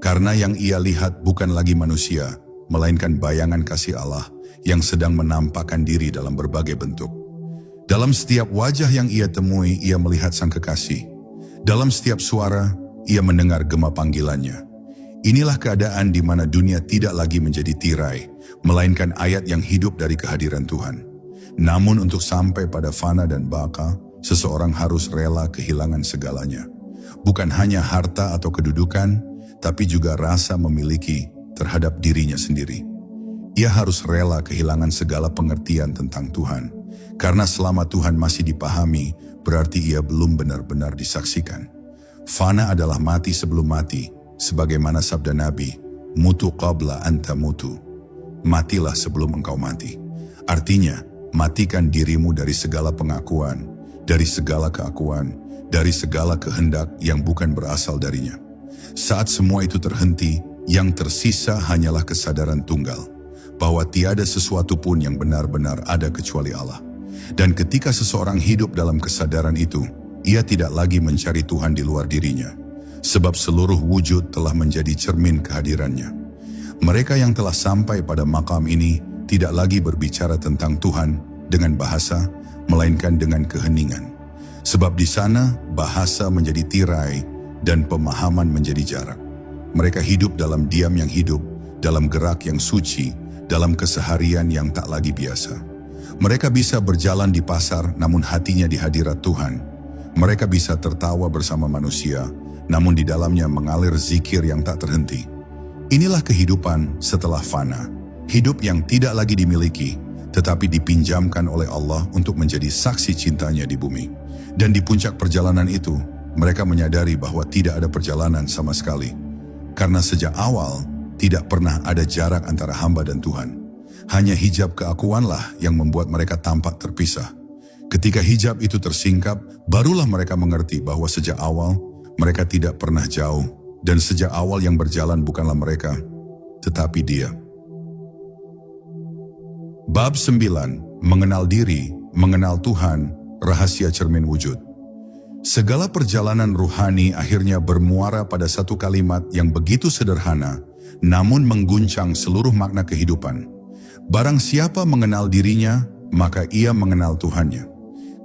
karena yang ia lihat bukan lagi manusia, melainkan bayangan kasih Allah yang sedang menampakkan diri dalam berbagai bentuk. Dalam setiap wajah yang ia temui, ia melihat sang kekasih. Dalam setiap suara, ia mendengar gema panggilannya. Inilah keadaan di mana dunia tidak lagi menjadi tirai, melainkan ayat yang hidup dari kehadiran Tuhan. Namun untuk sampai pada fana dan baka, seseorang harus rela kehilangan segalanya. Bukan hanya harta atau kedudukan, tapi juga rasa memiliki terhadap dirinya sendiri. Ia harus rela kehilangan segala pengertian tentang Tuhan, karena selama Tuhan masih dipahami, berarti ia belum benar-benar disaksikan. Fana adalah mati sebelum mati, sebagaimana sabda Nabi, mutu qabla anta mutu. Matilah sebelum engkau mati. Artinya, matikan dirimu dari segala pengakuan, dari segala keakuan, dari segala kehendak yang bukan berasal darinya. Saat semua itu terhenti, yang tersisa hanyalah kesadaran tunggal, bahwa tiada sesuatu pun yang benar-benar ada kecuali Allah. Dan ketika seseorang hidup dalam kesadaran itu, ia tidak lagi mencari Tuhan di luar dirinya, sebab seluruh wujud telah menjadi cermin kehadirannya. Mereka yang telah sampai pada makam ini tidak lagi berbicara tentang Tuhan dengan bahasa, melainkan dengan keheningan. Sebab di sana bahasa menjadi tirai dan pemahaman menjadi jarak. Mereka hidup dalam diam yang hidup, dalam gerak yang suci, dalam keseharian yang tak lagi biasa. Mereka bisa berjalan di pasar namun hatinya di hadirat Tuhan. Mereka bisa tertawa bersama manusia, namun di dalamnya mengalir zikir yang tak terhenti. Inilah kehidupan setelah fana. Hidup yang tidak lagi dimiliki, tetapi dipinjamkan oleh Allah untuk menjadi saksi cintanya di bumi. Dan di puncak perjalanan itu, mereka menyadari bahwa tidak ada perjalanan sama sekali. Karena sejak awal, tidak pernah ada jarak antara hamba dan Tuhan. Hanya hijab keakuanlah yang membuat mereka tampak terpisah. Ketika hijab itu tersingkap, barulah mereka mengerti bahwa sejak awal, mereka tidak pernah jauh. Dan sejak awal yang berjalan bukanlah mereka, tetapi Dia. Bab 9. Mengenal diri, mengenal Tuhan, rahasia cermin wujud. Segala perjalanan ruhani akhirnya bermuara pada satu kalimat yang begitu sederhana, namun mengguncang seluruh makna kehidupan. Barang siapa mengenal dirinya, maka ia mengenal Tuhannya.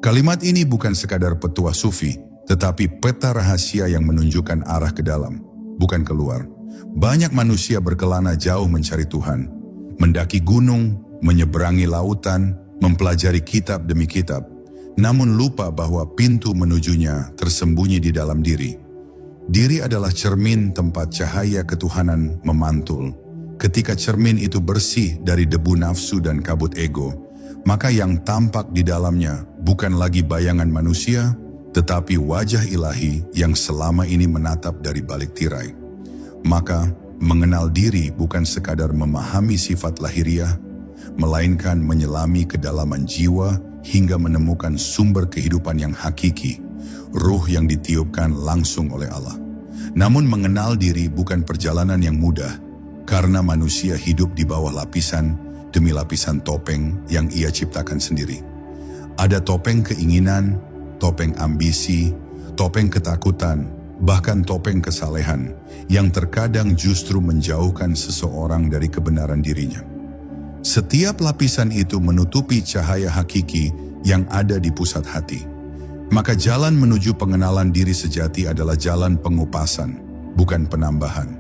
Kalimat ini bukan sekadar petua sufi, tetapi peta rahasia yang menunjukkan arah ke dalam, bukan keluar. Banyak manusia berkelana jauh mencari Tuhan, mendaki gunung, menyeberangi lautan, mempelajari kitab demi kitab, namun lupa bahwa pintu menujunya tersembunyi di dalam diri. Diri adalah cermin tempat cahaya ketuhanan memantul. Ketika cermin itu bersih dari debu nafsu dan kabut ego, maka yang tampak di dalamnya bukan lagi bayangan manusia, tetapi wajah ilahi yang selama ini menatap dari balik tirai. Maka, mengenal diri bukan sekadar memahami sifat lahiriah, melainkan menyelami kedalaman jiwa hingga menemukan sumber kehidupan yang hakiki, ruh yang ditiupkan langsung oleh Allah. Namun mengenal diri bukan perjalanan yang mudah, karena manusia hidup di bawah lapisan demi lapisan topeng yang ia ciptakan sendiri. Ada topeng keinginan, topeng ambisi, topeng ketakutan, bahkan topeng kesalehan yang terkadang justru menjauhkan seseorang dari kebenaran dirinya. Setiap lapisan itu menutupi cahaya hakiki yang ada di pusat hati. Maka jalan menuju pengenalan diri sejati adalah jalan pengupasan, bukan penambahan.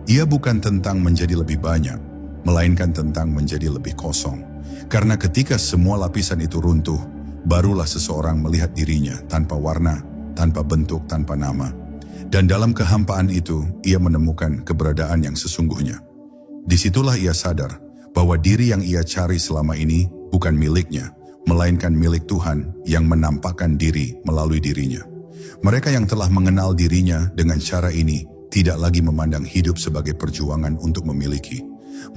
Ia bukan tentang menjadi lebih banyak, melainkan tentang menjadi lebih kosong. Karena ketika semua lapisan itu runtuh, barulah seseorang melihat dirinya tanpa warna, tanpa bentuk, tanpa nama. Dan dalam kehampaan itu, ia menemukan keberadaan yang sesungguhnya. Disitulah ia sadar bahwa diri yang ia cari selama ini bukan miliknya, melainkan milik Tuhan yang menampakkan diri melalui dirinya. Mereka yang telah mengenal dirinya dengan cara ini tidak lagi memandang hidup sebagai perjuangan untuk memiliki,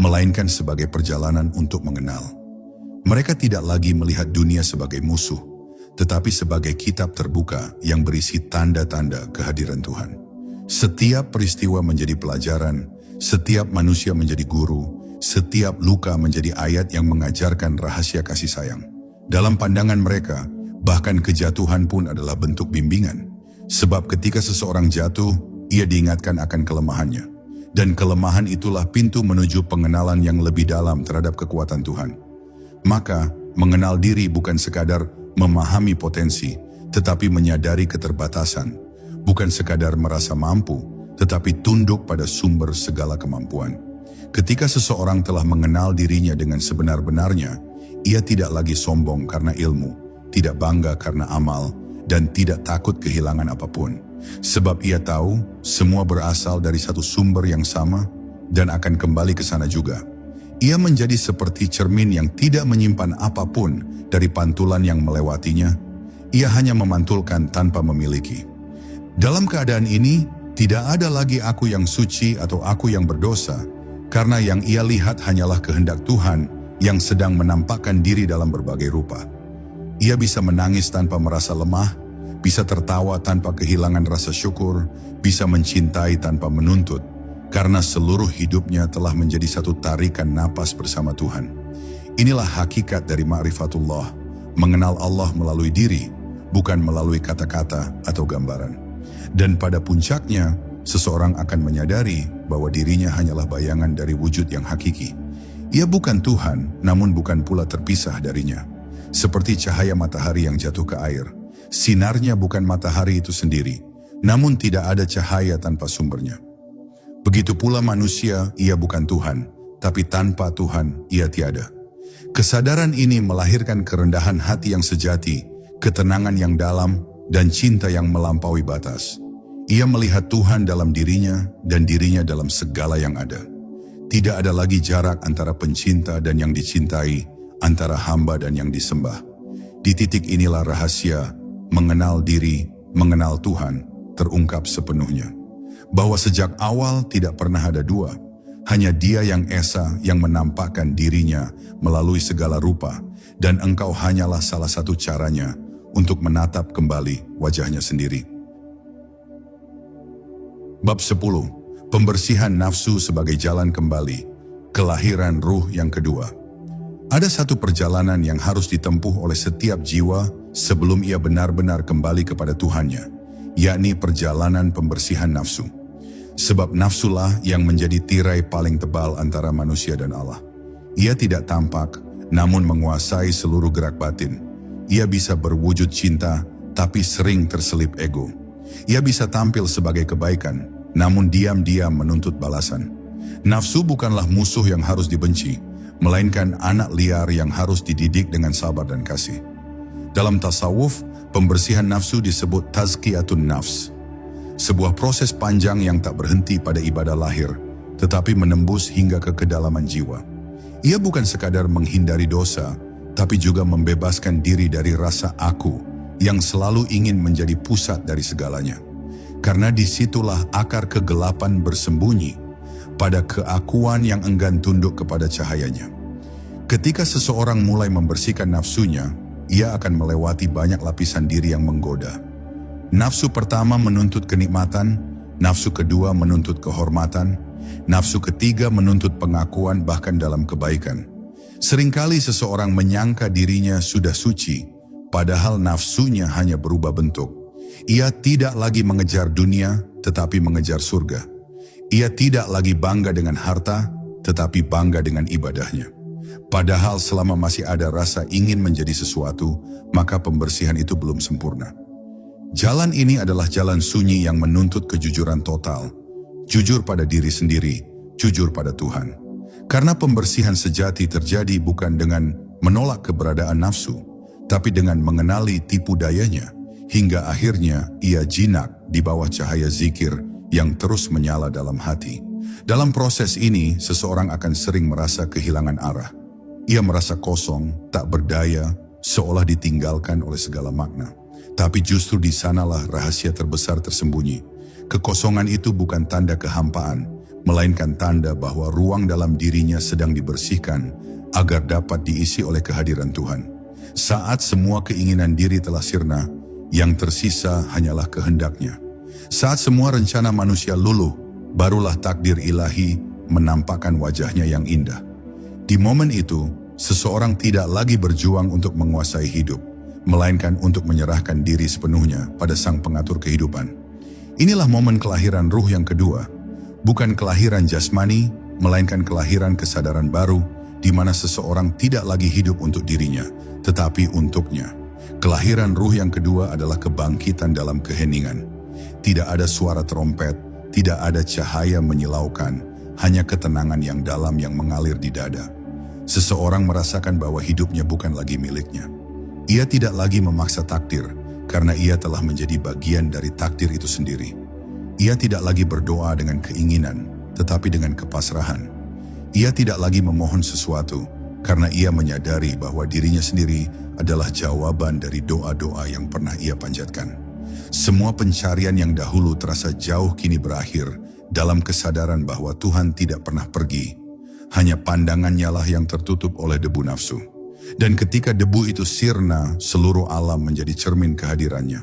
melainkan sebagai perjalanan untuk mengenal. Mereka tidak lagi melihat dunia sebagai musuh, tetapi sebagai kitab terbuka yang berisi tanda-tanda kehadiran Tuhan. Setiap peristiwa menjadi pelajaran, setiap manusia menjadi guru, setiap luka menjadi ayat yang mengajarkan rahasia kasih sayang. Dalam pandangan mereka, bahkan kejatuhan pun adalah bentuk bimbingan. Sebab ketika seseorang jatuh, ia diingatkan akan kelemahannya. Dan kelemahan itulah pintu menuju pengenalan yang lebih dalam terhadap kekuatan Tuhan. Maka, mengenal diri bukan sekadar memahami potensi, tetapi menyadari keterbatasan, bukan sekadar merasa mampu, tetapi tunduk pada sumber segala kemampuan. Ketika seseorang telah mengenal dirinya dengan sebenar-benarnya, ia tidak lagi sombong karena ilmu, tidak bangga karena amal, dan tidak takut kehilangan apapun. Sebab ia tahu semua berasal dari satu sumber yang sama dan akan kembali ke sana juga. Ia menjadi seperti cermin yang tidak menyimpan apapun dari pantulan yang melewatinya. Ia hanya memantulkan tanpa memiliki. Dalam keadaan ini, tidak ada lagi aku yang suci atau aku yang berdosa, karena yang ia lihat hanyalah kehendak Tuhan yang sedang menampakkan diri dalam berbagai rupa. Ia bisa menangis tanpa merasa lemah, bisa tertawa tanpa kehilangan rasa syukur, bisa mencintai tanpa menuntut, karena seluruh hidupnya telah menjadi satu tarikan napas bersama Tuhan. Inilah hakikat dari ma'rifatullah, mengenal Allah melalui diri, bukan melalui kata-kata atau gambaran. Dan pada puncaknya, seseorang akan menyadari bahwa dirinya hanyalah bayangan dari wujud yang hakiki. Ia bukan Tuhan, namun bukan pula terpisah darinya. Seperti cahaya matahari yang jatuh ke air, sinarnya bukan matahari itu sendiri, namun tidak ada cahaya tanpa sumbernya. Begitu pula manusia, ia bukan Tuhan, tapi tanpa Tuhan, ia tiada. Kesadaran ini melahirkan kerendahan hati yang sejati, ketenangan yang dalam, dan cinta yang melampaui batas. Ia melihat Tuhan dalam dirinya dan dirinya dalam segala yang ada. Tidak ada lagi jarak antara pencinta dan yang dicintai, antara hamba dan yang disembah. Di titik inilah rahasia mengenal diri, mengenal Tuhan, terungkap sepenuhnya. Bahwa sejak awal tidak pernah ada dua, hanya Dia yang esa yang menampakkan dirinya melalui segala rupa, dan engkau hanyalah salah satu caranya untuk menatap kembali wajahnya sendiri. Bab 10. Pembersihan nafsu sebagai jalan kembali, kelahiran ruh yang kedua. Ada satu perjalanan yang harus ditempuh oleh setiap jiwa sebelum ia benar-benar kembali kepada Tuhannya, yakni perjalanan pembersihan nafsu. Sebab nafsulah yang menjadi tirai paling tebal antara manusia dan Allah. Ia tidak tampak, namun menguasai seluruh gerak batin. Ia bisa berwujud cinta, tapi sering terselip ego. Ia bisa tampil sebagai kebaikan, namun diam-diam menuntut balasan. Nafsu bukanlah musuh yang harus dibenci, melainkan anak liar yang harus dididik dengan sabar dan kasih. Dalam tasawuf, pembersihan nafsu disebut tazkiyatun nafs. Sebuah proses panjang yang tak berhenti pada ibadah lahir, tetapi menembus hingga ke kedalaman jiwa. Ia bukan sekadar menghindari dosa, tapi juga membebaskan diri dari rasa aku yang selalu ingin menjadi pusat dari segalanya. Karena disitulah akar kegelapan bersembunyi, pada keakuan yang enggan tunduk kepada cahayanya. Ketika seseorang mulai membersihkan nafsunya, ia akan melewati banyak lapisan diri yang menggoda. Nafsu pertama menuntut kenikmatan, nafsu kedua menuntut kehormatan, nafsu ketiga menuntut pengakuan bahkan dalam kebaikan. Seringkali seseorang menyangka dirinya sudah suci, padahal nafsunya hanya berubah bentuk. Ia tidak lagi mengejar dunia, tetapi mengejar surga. Ia tidak lagi bangga dengan harta, tetapi bangga dengan ibadahnya. Padahal selama masih ada rasa ingin menjadi sesuatu, maka pembersihan itu belum sempurna. Jalan ini adalah jalan sunyi yang menuntut kejujuran total, jujur pada diri sendiri, jujur pada Tuhan. Karena pembersihan sejati terjadi bukan dengan menolak keberadaan nafsu, tapi dengan mengenali tipu dayanya, hingga akhirnya ia jinak di bawah cahaya zikir yang terus menyala dalam hati. Dalam proses ini, seseorang akan sering merasa kehilangan arah. Ia merasa kosong, tak berdaya, seolah ditinggalkan oleh segala makna. Tapi justru di sanalah rahasia terbesar tersembunyi. Kekosongan itu bukan tanda kehampaan, melainkan tanda bahwa ruang dalam dirinya sedang dibersihkan agar dapat diisi oleh kehadiran Tuhan. Saat semua keinginan diri telah sirna, yang tersisa hanyalah kehendaknya. Saat semua rencana manusia luluh, barulah takdir ilahi menampakkan wajahnya yang indah. Di momen itu, seseorang tidak lagi berjuang untuk menguasai hidup, melainkan untuk menyerahkan diri sepenuhnya pada Sang Pengatur kehidupan. Inilah momen kelahiran ruh yang kedua, bukan kelahiran jasmani, melainkan kelahiran kesadaran baru, di mana seseorang tidak lagi hidup untuk dirinya, tetapi untuknya. Kelahiran ruh yang kedua adalah kebangkitan dalam keheningan. Tidak ada suara trompet, tidak ada cahaya menyilaukan, hanya ketenangan yang dalam yang mengalir di dada. Seseorang merasakan bahwa hidupnya bukan lagi miliknya. Ia tidak lagi memaksa takdir, karena ia telah menjadi bagian dari takdir itu sendiri. Ia tidak lagi berdoa dengan keinginan, tetapi dengan kepasrahan. Ia tidak lagi memohon sesuatu, karena ia menyadari bahwa dirinya sendiri adalah jawaban dari doa-doa yang pernah ia panjatkan. Semua pencarian yang dahulu terasa jauh kini berakhir dalam kesadaran bahwa Tuhan tidak pernah pergi. Hanya pandangannya lah yang tertutup oleh debu nafsu. Dan ketika debu itu sirna, seluruh alam menjadi cermin kehadirannya.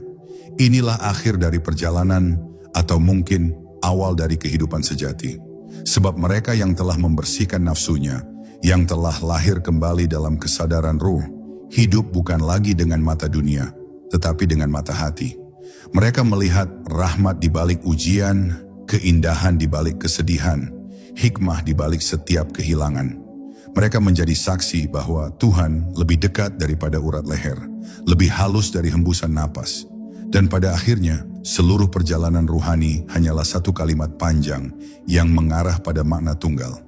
Inilah akhir dari perjalanan, atau mungkin awal dari kehidupan sejati. Sebab mereka yang telah membersihkan nafsunya, yang telah lahir kembali dalam kesadaran ruh, hidup bukan lagi dengan mata dunia, tetapi dengan mata hati. Mereka melihat rahmat di balik ujian, keindahan di balik kesedihan, hikmah di balik setiap kehilangan. Mereka menjadi saksi bahwa Tuhan lebih dekat daripada urat leher, lebih halus dari hembusan napas. Dan pada akhirnya, seluruh perjalanan ruhani hanyalah satu kalimat panjang yang mengarah pada makna tunggal.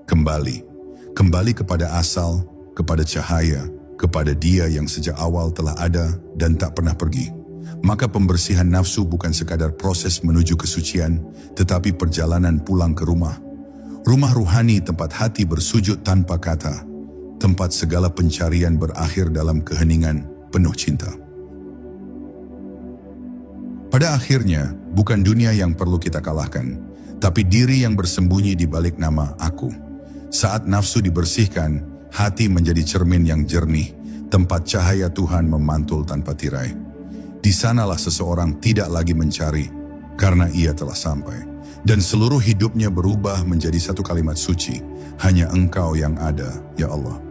Kembali. Kembali kepada asal, kepada cahaya, kepada Dia yang sejak awal telah ada dan tak pernah pergi. Maka pembersihan nafsu bukan sekadar proses menuju kesucian, tetapi perjalanan pulang ke rumah. Rumah ruhani tempat hati bersujud tanpa kata, tempat segala pencarian berakhir dalam keheningan penuh cinta. Pada akhirnya, bukan dunia yang perlu kita kalahkan, tapi diri yang bersembunyi di balik nama Aku. Saat nafsu dibersihkan, hati menjadi cermin yang jernih, tempat cahaya Tuhan memantul tanpa tirai. Di sanalah seseorang tidak lagi mencari, karena ia telah sampai. Dan seluruh hidupnya berubah menjadi satu kalimat suci, hanya Engkau yang ada, ya Allah.